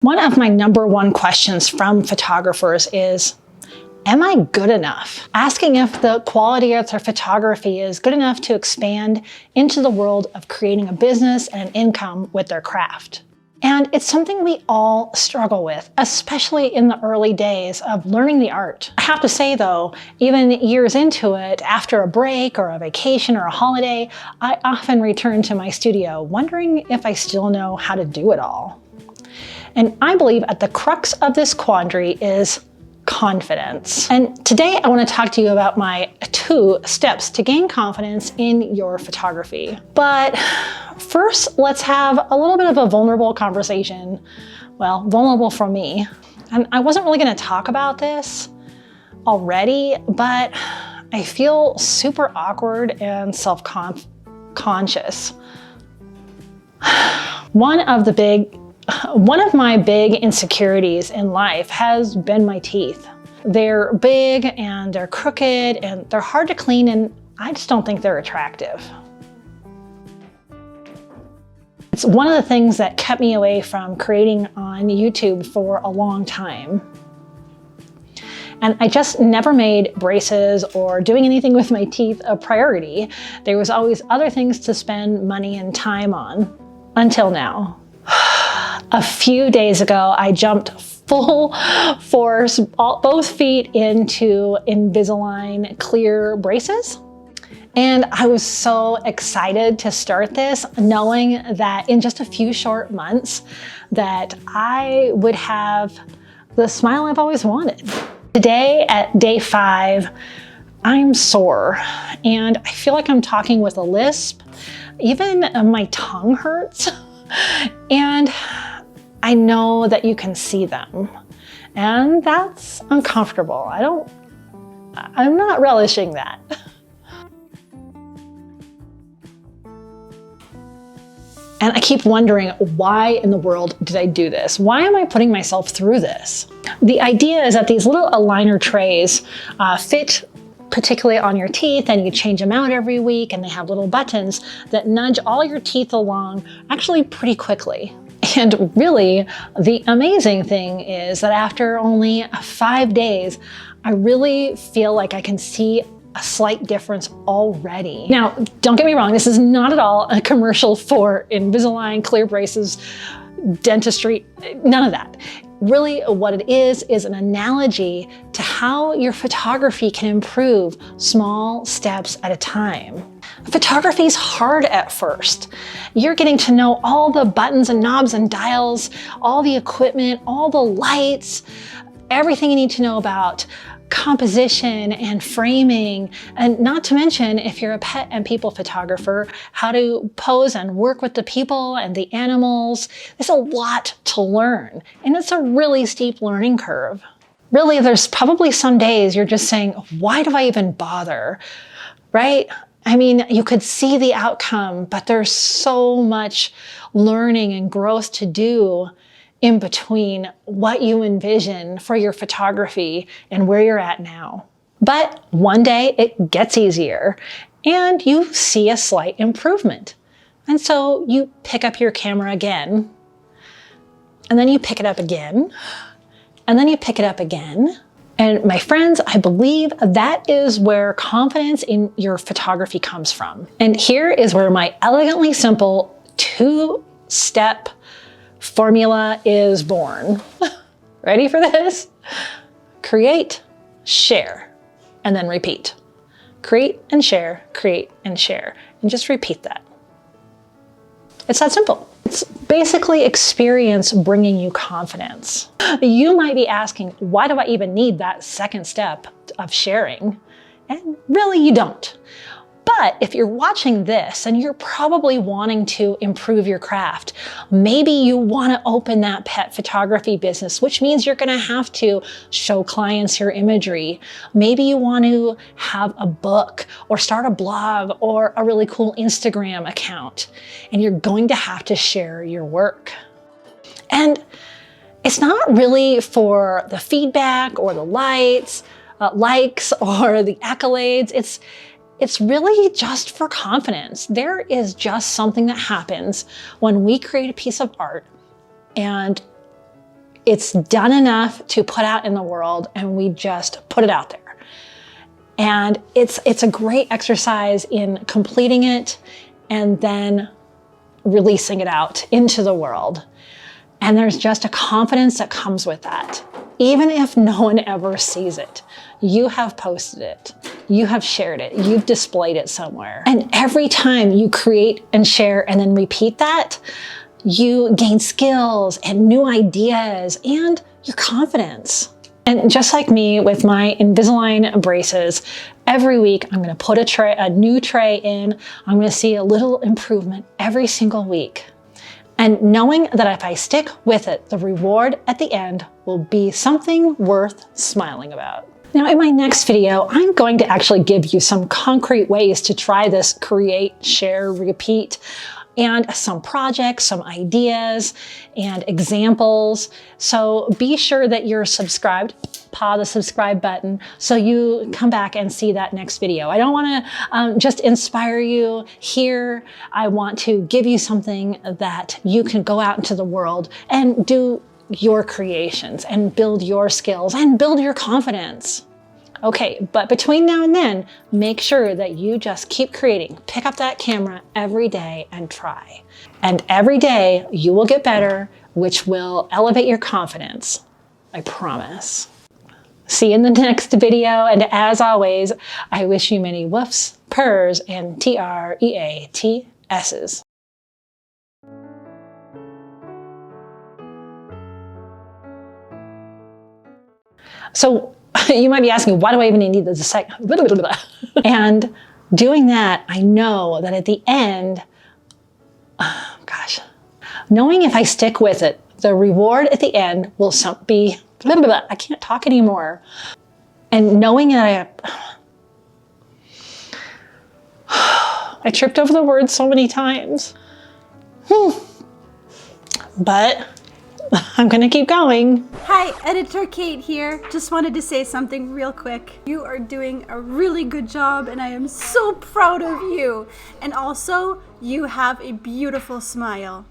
One of my #1 questions from photographers is, am I good enough? Asking if the quality of their photography is good enough to expand into the world of creating a business and an income with their craft. And it's something we all struggle with, especially in the early days of learning the art. I have to say though, even years into it, after a break or a vacation or a holiday, I often return to my studio wondering if I still know how to do it all. And I believe at the crux of this quandary is confidence. And today I want to talk to you about my 2 steps to gain confidence in your photography. But first, let's have a little bit of a vulnerable conversation. Well, vulnerable for me. And I wasn't really going to talk about this already, but I feel super awkward and self-conscious. One of my big insecurities in life has been my teeth. They're big and they're crooked and they're hard to clean, and I just don't think they're attractive. It's one of the things that kept me away from creating on YouTube for a long time. And I just never made braces or doing anything with my teeth a priority. There was always other things to spend money and time on, until now. A few days ago, I jumped full force, both feet into Invisalign clear braces. And I was so excited to start this, knowing that in just a few short months that I would have the smile I've always wanted. Today at day 5, I'm sore and I feel like I'm talking with a lisp. Even my tongue hurts. And I know that you can see them, and that's uncomfortable. I'm not relishing that. And I keep wondering, why in the world did I do this? Why am I putting myself through this? The idea is that these little aligner trays fit particularly on your teeth, and you change them out every week, and they have little buttons that nudge all your teeth along actually pretty quickly. And really, the amazing thing is that after only 5 days, I really feel like I can see a slight difference already. Now, don't get me wrong, this is not at all a commercial for Invisalign, clear braces, dentistry, none of that. Really, what it is an analogy to how your photography can improve small steps at a time. Photography is hard at first. You're getting to know all the buttons and knobs and dials, all the equipment, all the lights, everything you need to know about composition and framing, and not to mention, if you're a pet and people photographer, how to pose and work with the people and the animals. There's a lot to learn, and it's a really steep learning curve. Really, there's probably some days you're just saying, why do I even bother, right? I mean, you could see the outcome, but there's so much learning and growth to do in between what you envision for your photography and where you're at now. But one day it gets easier and you see a slight improvement. And so you pick up your camera again, and then you pick it up again, and then you pick it up again. And my friends, I believe that is where confidence in your photography comes from. And here is where my elegantly simple 2-step formula is born. Ready for this? Create, share, and then repeat. Create and share, create and share, and just repeat that. It's that simple. It's basically experience bringing you confidence. You might be asking, why do I even need that 2nd step of sharing? And really, you don't. But if you're watching this and you're probably wanting to improve your craft, maybe you want to open that pet photography business, which means you're going to have to show clients your imagery. Maybe you want to have a book or start a blog or a really cool Instagram account, and you're going to have to share your work. And it's not really for the feedback or the likes or the accolades. It's really just for confidence. There is just something that happens when we create a piece of art and it's done enough to put out in the world, and we just put it out there. And it's a great exercise in completing it and then releasing it out into the world. And there's just a confidence that comes with that. Even if no one ever sees it, you have posted it, you have shared it, you've displayed it somewhere. And every time you create and share and then repeat that, you gain skills and new ideas and your confidence. And just like me with my Invisalign braces, every week I'm gonna put a new tray in. I'm gonna see a little improvement every single week. And knowing that if I stick with it, the reward at the end will be something worth smiling about. Now, in my next video, I'm going to actually give you some concrete ways to try this create, share, repeat, and some projects, some ideas, and examples. So be sure that you're subscribed. Paw the subscribe button so you come back and see that next video. I don't want to just inspire you here. I want to give you something that you can go out into the world and do your creations and build your skills and build your confidence. Okay, but between now and then, make sure that you just keep creating. Pick up that camera every day and try. And every day you will get better, which will elevate your confidence. I promise. See you in the next video, and as always, I wish you many woofs, purrs, and TREATSs. So you might be asking, why do I even need the second? And doing that, I know that at the end, knowing if I stick with it, the reward at the end will be, I can't talk anymore. And knowing that I tripped over the words so many times. But I'm gonna keep going. Hi, Editor Kate here. Just wanted to say something real quick. You are doing a really good job and I am so proud of you. And also, you have a beautiful smile.